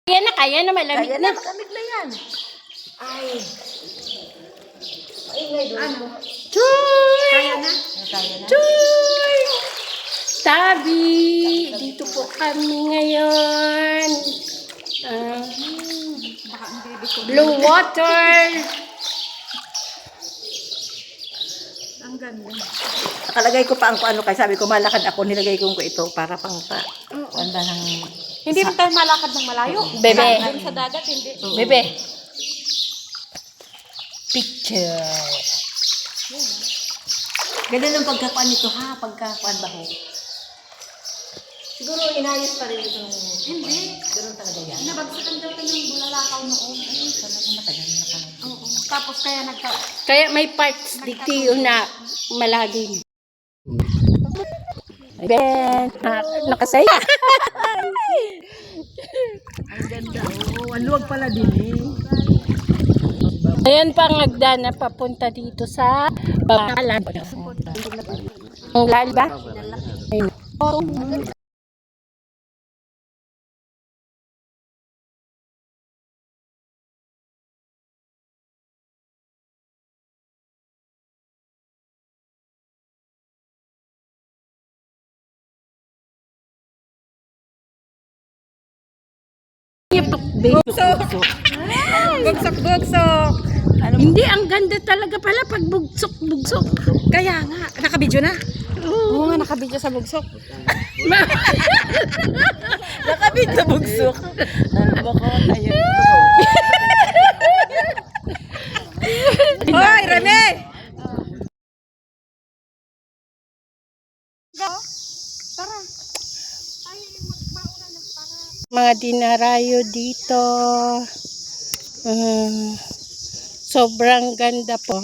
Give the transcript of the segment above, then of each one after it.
Kaya na, malamig Kaya na. na, malamig na yan. Ay. Maingay doon. Ano? Chuy! Kaya na? Kaya na. Chuy! Tabi! Dito po kami ngayon. Blue water. Ang ganda. Nakalagay ko pa ang ano kay sabi ko malakad ako, nilagay ko ito para pang wanda ng Hindi rin tayo malakad ng malayo. Bebe. Doon sa dagat, hindi. Bebe. Picture. ganda ng pagkakuan nito ha, pagkakuan ba ho? Siguro inayos pa rin itong Hindi. ganoon talaga yan. Nabagsakan daw tayo ng bulalakaw noon. Talagang matagal na pala. Oo. Tapos kaya Kaya may parts dito yun na malalim. Ben, nakasaya. Ang ganda. Oh, ang luwag pala din eh. Ayan pa ang hagdan na papunta dito sa Bakalan. Ang lali ba? Ayun. Bugsok-bugsok. Hindi, ang ganda talaga pala pag bugsok-bugsok. Kaya nga, nakabidyo na. Oo nga, nakabidyo sa bugsok. Nakabit sa bugsok. Bako tayo. Hoy, Rene! Tara. Mga dinarayo dito. Sobrang ganda po.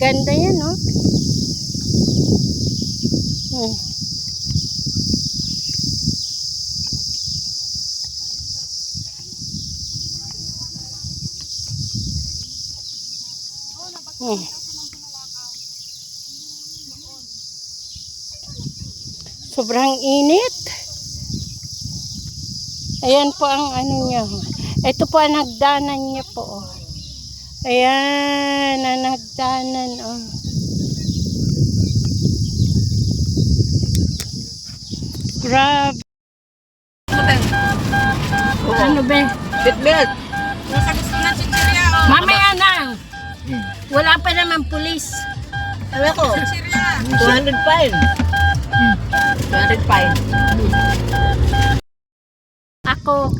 Ganda yan, no? Sobrang init. Ayan po ang ano niya. Ito po ang hagdanan niya po. Ayan, ang hagdanan. Grabe. Ano ba? Bitbit. Nasa gusto na chichirya. Mamaya na. Wala pa naman pulis. Ano ko? Chichirya. 200 fine. 200 fine. Ako.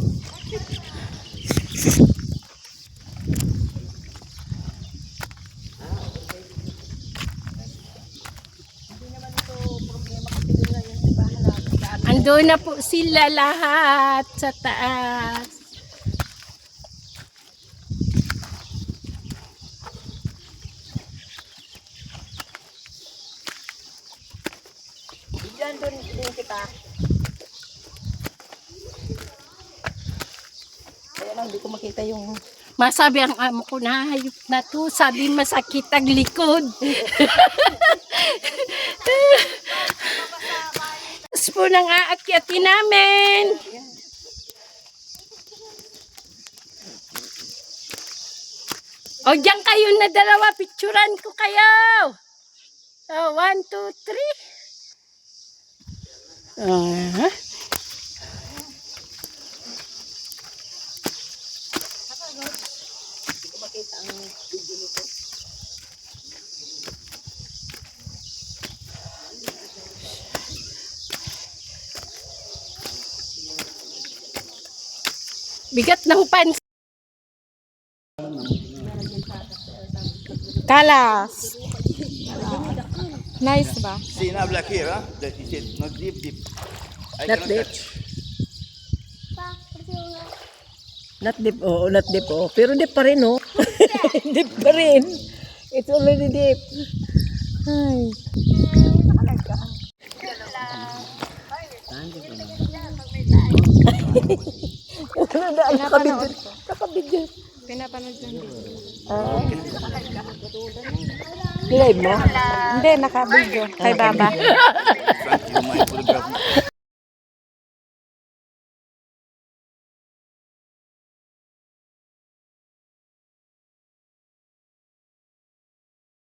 Ando na po sila lahat sa taas. Diyan doon kita. Kaya lang, hindi ko makita yung... Masabi ang amo ko na hayop na to. Sabi masakit ang likod. Tapos po nang aakyatin namin. O diyan kayo na dalawa. Picturan ko kayo. So, 1, 2, 3. Bigat ng pants. Kalas. Nice ba? See now black here, huh? That he said not deep, deep. I Not cannot deep. touch. Not deep, oh, not deep, oh. Pero deep pa rin, oh. Deep pa rin. It's already deep. Ay. Nakabidyo. Pinapanood lang din. Live mo? Hindi, nakabidyo. Kay Baba.